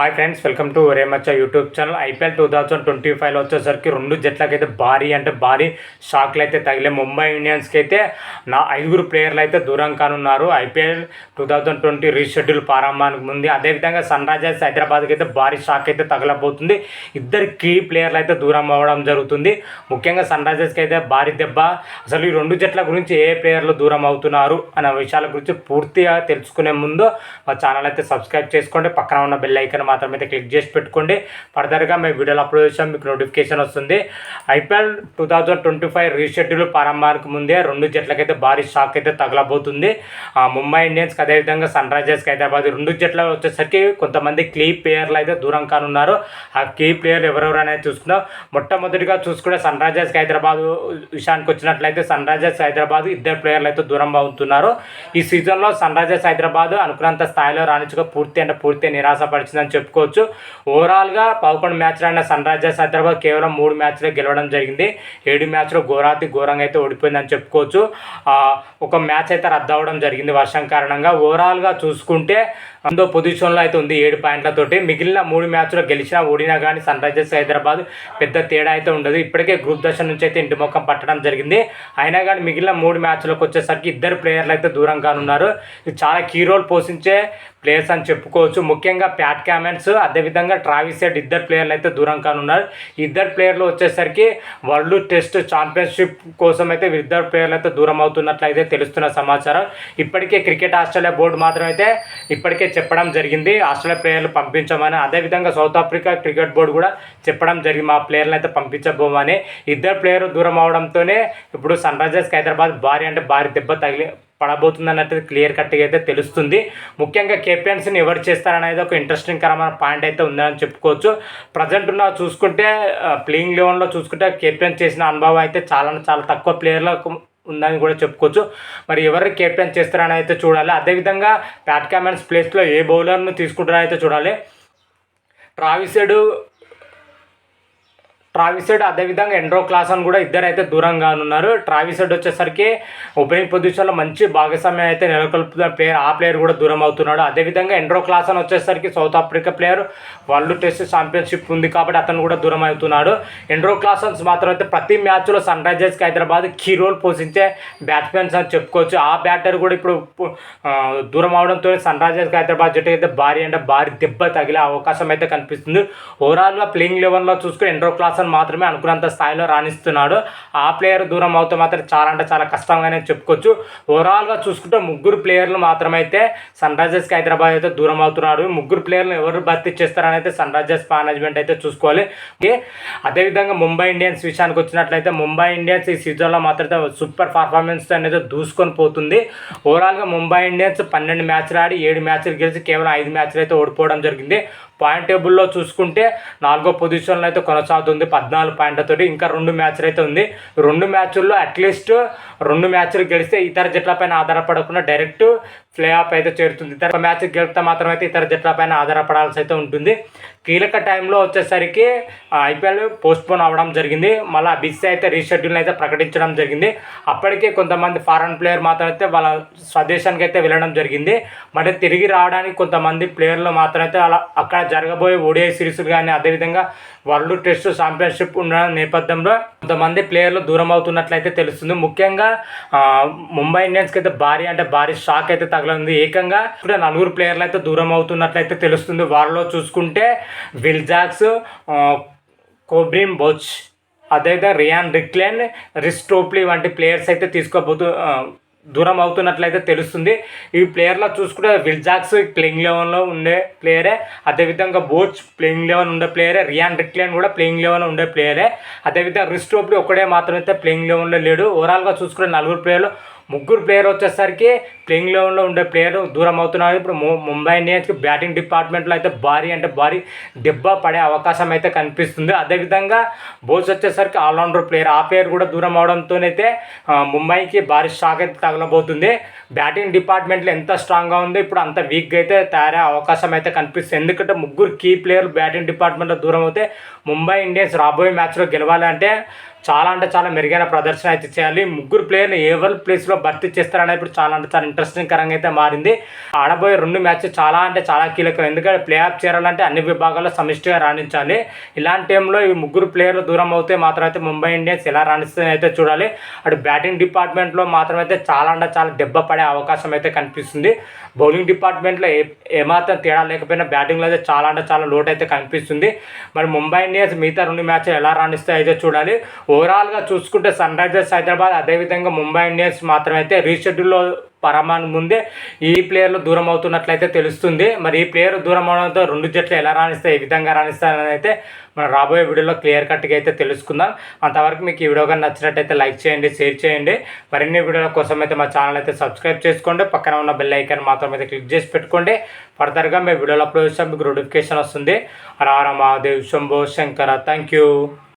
Hi friends, welcome to Oremachcha YouTube channel. IPL 2025లో వచ్చేసరికి రెండు జట్లకైతే భారీ షాక్లు అయితే తగిలే. ముంబై ఇండియన్స్కి అయితే 5 ప్లేయర్లు అయితే దూరం కానున్నారు ఐపీఎల్ 2020 రీషెడ్యూల్ ప్రారంభానికి ముందు. అదేవిధంగా సన్ రైజర్స్ హైదరాబాద్కి అయితే భారీ షాక్ అయితే తగలబోతుంది. ఇద్దరు కీ ప్లేయర్లు అయితే దూరం అవ్వడం జరుగుతుంది. ముఖ్యంగా సన్ రైజర్స్కి అయితే భారీ దెబ్బ. అసలు ఈ రెండు జట్ల గురించి ఏ ప్లేయర్లు దూరం అవుతున్నారు అనే విషయాల గురించి పూర్తిగా తెలుసుకునే ముందు మా ఛానల్ అయితే సబ్స్క్రైబ్ చేసుకోండి. పక్కన ఉన్న బెల్ ఐకాన్ మాత్రం అయితే క్లిక్ చేసి పెట్టుకోండి. ఫర్దర్గా మేము వీడియోలు అప్లోడ్ చేసాం, మీకు నోటిఫికేషన్ వస్తుంది. ఐపీఎల్ 2025 రీషెడ్యూల్ ప్రారంభానికి ముందే రెండు జట్లకైతే భారీ షాక్ అయితే తగలబోతుంది. ముంబై ఇండియన్స్కి అదేవిధంగా సన్ రైజర్స్కి హైదరాబాద్ రెండు జట్ల వచ్చేసరికి కొంతమంది కీ ప్లేయర్లు అయితే దూరం కానున్నారు. ఆ కీ ప్లేయర్లు ఎవరెవరు అనేది చూసుకుందాం. మొట్టమొదటిగా చూసుకుంటే సన్ రైజర్స్కి హైదరాబాద్ విషయానికి వచ్చినట్లయితే సన్ రైజర్స్ హైదరాబాద్ ఇద్దరు ప్లేయర్లు అయితే దూరం అవుతున్నారు. ఈ సీజన్లో సన్ రైజర్స్ హైదరాబాద్ అనుకున్నంత స్థాయిలో రాణించక పూర్తి నిరాశపరిచిందని చెప్పుకోవచ్చు. ఓవరాల్గా 11 మ్యాచ్లు ఆడిన సన్ రైజర్స్ హైదరాబాద్ కేవలం 3 మ్యాచ్లే గెలవడం జరిగింది. 7 మ్యాచ్లో ఘోరంగా అయితే ఓడిపోయిందని చెప్పుకోవచ్చు. ఒక మ్యాచ్ అయితే రద్దు అవ్వడం జరిగింది వర్షం కారణంగా. ఓవరాల్గా చూసుకుంటే 2వ పొజిషన్లో అయితే ఉంది 7 పాయింట్లతోటి. మిగిలిన 3 మ్యాచ్లో గెలిచినా ఓడినా కానీ సన్ రైజర్స్ హైదరాబాద్ పెద్ద తేడా అయితే ఉండదు. ఇప్పటికే గ్రూప్ దశ నుంచి అయితే ఇంటి మొక్కం పట్టడం జరిగింది. అయినా కానీ మిగిలిన 3 మ్యాచ్లకు వచ్చేసరికి ఇద్దరు ప్లేయర్లు అయితే దూరం కానున్నారు. ఇది చాలా కీ రోల్ పోషించే ప్లేయర్స్ అని చెప్పుకోవచ్చు. ముఖ్యంగా ప్యాట్ క్యామెన్స్ అదేవిధంగా ట్రావిస్ హెడ్ ఇద్దరు ప్లేయర్లు అయితే దూరం కానున్నారు. ఇద్దరు ప్లేయర్లు వచ్చేసరికి వరల్డ్ టెస్ట్ ఛాంపియన్షిప్ కోసం అయితే ఇద్దరు ప్లేయర్లు అయితే దూరం అవుతున్నట్లయితే తెలుస్తున్న సమాచారం. ఇప్పటికే క్రికెట్ ఆస్ట్రేలియా బోర్డు మాత్రం అయితే ఇప్పటికే చెప్పడం జరిగింది ఆస్ట్రేలియా ప్లేయర్లు పంపించమని. అదేవిధంగా సౌత్ ఆఫ్రికా క్రికెట్ బోర్డు కూడా చెప్పడం జరిగింది మా ప్లేయర్లు అయితే పంపించబోమని. ఇద్దరు ప్లేయర్లు దూరం అవడంతోనే ఇప్పుడు సన్ రైజర్స్కి హైదరాబాద్ భారీ దెబ్బ పడబోతుంది అన్నట్టు క్లియర్ కట్గా అయితే తెలుస్తుంది. ముఖ్యంగా కెప్టెన్సీని ఎవరు చేస్తారనేది ఒక ఇంట్రెస్టింగ్ కరమైన పాయింట్ అయితే ఉందని చెప్పుకోవచ్చు. ప్రజెంట్ ఉన్న చూసుకుంటే ప్లేయింగ్ లెవెన్లో చూసుకుంటే కెప్టెన్ చేసిన అనుభవం అయితే చాలా తక్కువ ప్లేయర్లకు ఉందని కూడా చెప్పుకోవచ్చు. మరి ఎవరు కెప్టెన్ చేస్తారని అయితే చూడాలి. అదేవిధంగా ప్యాట్ క్యామెన్స్ ప్లేస్లో ఏ బౌలర్ను తీసుకుంటారో అయితే చూడాలి. ట్రావిస్ హెడ్ అదేవిధంగా ఎండ్రో క్లాసన్ కూడా ఇద్దరు అయితే దూరంగా ఉన్నారు. ట్రావిస్ హెడ్ వచ్చేసరికి ఓపెనింగ్ పొజిషన్లో మంచి భాగస్వామ్యం అయితే నెలకొల్పుతున్న ప్లేయర్, ఆ ప్లేయర్ కూడా దూరం అవుతున్నాడు. అదేవిధంగా ఎండ్రో క్లాసన్ వచ్చేసరికి south Africa player, world test championship ఉంది కాబట్టి అతను కూడా దూరం అవుతున్నాడు. ఎండ్రో క్లాసన్స్ మాత్రం అయితే ప్రతి మ్యాచ్లో సన్ రైజర్స్కి హైదరాబాద్ కీ రోల్ పోషించే బ్యాట్స్మెన్స్ అని చెప్పుకోవచ్చు. ఆ బ్యాటర్ కూడా ఇప్పుడు దూరం అవడంతో సన్ రైజర్స్కి హైదరాబాద్ జట్టు అయితే భారీ దెబ్బ తగిలే అవకాశం అయితే కనిపిస్తుంది. ఓవరాల్గా ప్లేయింగ్ లెవెన్లో చూసుకుని ఎండ్రో క్లాసన్ మాత్రమే అనుకున్నంత స్థాయిలో రాణిస్తున్నాడు. ఆ ప్లేయర్ దూరం అవుతే మాత్రం చాలా కష్టంగానే చెప్పుకోవచ్చు. ఓవరాల్గా చూసుకుంటే 3 ప్లేయర్లు మాత్రమైతే సన్ రైజర్స్కి హైదరాబాద్ అయితే దూరం అవుతున్నారు. 3 ప్లేయర్లు ఎవరు భర్తీ చేస్తారని అయితే సన్ రైజర్స్ మేనేజ్మెంట్ అయితే చూసుకోవాలి. అదేవిధంగా ముంబై ఇండియన్స్ విషయానికి వచ్చినట్లయితే ముంబై ఇండియన్స్ ఈ సీజన్లో మాత్రం సూపర్ పర్ఫార్మెన్స్ అనేది దూసుకొని పోతుంది. ఓవరాల్గా ముంబై ఇండియన్స్ 12 మ్యాచ్లు ఆడి 7 మ్యాచ్లు గెలిచి కేవలం 5 మ్యాచ్లు అయితే ఓడిపోవడం జరిగింది. పాయింట్ టేబుల్లో చూసుకుంటే 4వ పొజిషన్లో అయితే కొనసాగుతుంది 14 పాయింట్లతో. ఇంకా 2 మ్యాచ్లు అయితే ఉంది. 2 మ్యాచ్ల్లో అట్లీస్ట్ 2 మ్యాచ్లు గెలిస్తే ఇతర జట్లపైన ఆధారపడకుండా డైరెక్ట్ ప్లే ఆఫ్ అయితే చేరుతుంది. ఇతర మ్యాచ్ గెలిస్తే మాత్రమైతే ఇతర జట్లపైన ఆధారపడాల్సి అయితే ఉంటుంది. కీలక టైంలో వచ్చేసరికి ఐపీఎల్ పోస్ట్పోన్ అవ్వడం జరిగింది. మళ్ళీ బిసి అయితే రీషెడ్యూల్ అయితే ప్రకటించడం జరిగింది. అప్పటికే కొంతమంది ఫారెన్ ప్లేయర్ మాత్రం అయితే వాళ్ళ స్వదేశానికి అయితే వెళ్ళడం జరిగింది. మరి తిరిగి రావడానికి కొంతమంది ప్లేయర్లు మాత్రం అయితే అక్కడ జరగబోయే ఓడిఐ సిరీస్లు కానీ అదేవిధంగా వరల్డ్ టెస్ట్ ఛాంపియన్షిప్ ఉన్న నేపథ్యంలో కొంతమంది ప్లేయర్లు దూరం అవుతున్నట్లయితే తెలుస్తుంది. ముఖ్యంగా ముంబై ఇండియన్స్కి అయితే భారీ షాక్ అయితే తగలింది. ఏకంగా ఇప్పుడు 4 ప్లేయర్లు అయితే దూరం అవుతున్నట్లయితే తెలుస్తుంది. వారిలో చూసుకుంటే విల్ జాక్స్, కోబ్రిన్ బోచ్ అదేవిధంగా రియాన్ రిక్లెన్, రిస్ టోప్లీ వంటి ప్లేయర్స్ అయితే దూరం అవుతున్నట్లయితే తెలుస్తుంది. ఈ ప్లేయర్లో చూసుకుంటే విల్ జాక్స్ ప్లేయింగ్ లెవెన్లో ఉండే ప్లేయరే, అదేవిధంగా బోచ్ ప్లేయింగ్ లెవెన్ ఉండే ప్లేయరే, రియాన్ రిక్లెన్ కూడా ప్లేయింగ్ లెవెన్ ఉండే ప్లేయరే, అదేవిధంగా రిస్ టోప్లీ ఒక్కడే మాత్రమైతే ప్లేయింగ్ లెవెన్లో లేడు. ఓవరాల్గా చూసుకుంటే 4 ప్లేయర్లు 3 ప్లేయర్ వచ్చేసరికి ప్లేయింగ్ లెవెన్లో ఉండే ప్లేయర్ దూరం అవుతున్నారు. ఇప్పుడు ముంబై ఇండియన్స్కి బ్యాటింగ్ డిపార్ట్మెంట్లో అయితే భారీ దెబ్బ పడే అవకాశం అయితే కనిపిస్తుంది. అదేవిధంగా బోస్ వచ్చేసరికి ఆల్రౌండర్ ప్లేయర్, ఆ ప్లేయర్ కూడా దూరం అవడంతోనైతే ముంబైకి భారీ షాక్ అయితే తగలబోతుంది. బ్యాటింగ్ డిపార్ట్మెంట్లో ఎంత స్ట్రాంగ్గా ఉందో ఇప్పుడు అంత వీక్గా అయితే తయారయ్యే అవకాశం అయితే కనిపిస్తుంది. ఎందుకంటే 3 కీ ప్లేయర్లు బ్యాటింగ్ డిపార్ట్మెంట్లో దూరం అవుతే ముంబై ఇండియన్స్ రాబోయే మ్యాచ్లో గెలవాలంటే చాలా అంటే చాలా మెరుగైన ప్రదర్శన అయితే చేయాలి. ముగ్గురు ప్లేయర్ని ఎవరి ప్లేస్లో భర్తీ చేస్తారనేది ఇప్పుడు చాలా అంటే చాలా ఇంట్రెస్టింగ్ కరంగా అయితే మారింది. ఆడబోయే 2 మ్యాచ్లు చాలా అంటే చాలా కీలకం. ఎందుకంటే ప్లే ఆఫ్ చేరాలంటే అన్ని విభాగాల్లో సమిష్టిగా రాణించాలి. ఇలాంటి టైంలో ఈ ముగ్గురు ప్లేయర్లు దూరం అవుతే మాత్రం అయితే ముంబై ఇండియన్స్ ఎలా రాణిస్తుందని అయితే చూడాలి. అటు బ్యాటింగ్ డిపార్ట్మెంట్లో మాత్రం అయితే చాలా అంటే చాలా దెబ్బ పడే అవకాశం అయితే కనిపిస్తుంది. బౌలింగ్ డిపార్ట్మెంట్లో ఏమాత్రం తేడా లేకపోయినా బ్యాటింగ్లో అయితే చాలా అంటే చాలా లోటు అయితే కనిపిస్తుంది. మరి ముంబై ఇండియన్స్ మిగతా 2 మ్యాచ్లు ఎలా రాణిస్తాయో అయితే చూడాలి. ఓవరాల్గా చూసుకుంటే సన్ రైజర్స్ హైదరాబాద్ అదేవిధంగా ముంబై ఇండియన్స్ మాత్రమైతే రీషెడ్యూల్లో పరమాన్ ముందే ఈ ప్లేయర్లు దూరం అవుతున్నట్లయితే తెలుస్తుంది. మరి ఈ ప్లేయర్ దూరం అవడంతో 2 జట్లు ఎలా రాణిస్తాయి, ఏ విధంగా రాణిస్తాయని అయితే మనం రాబోయే వీడియోలో క్లియర్ కట్గా అయితే తెలుసుకుందాం. అంతవరకు మీకు ఈ వీడియో కానీ నచ్చినట్టయితే లైక్ చేయండి, షేర్ చేయండి. మరిన్ని వీడియోల కోసం అయితే మా ఛానల్ అయితే సబ్స్క్రైబ్ చేసుకోండి. పక్కన ఉన్న బెల్ ఐకాన్ మాత్రం అయితే క్లిక్ చేసి పెట్టుకోండి. ఫర్దర్గా మేము వీడియోలో అప్లోడ్ చేస్తాం, మీకు నోటిఫికేషన్ వస్తుంది. హర హర మహాదేవ్, శంభో శంకర. Thank you.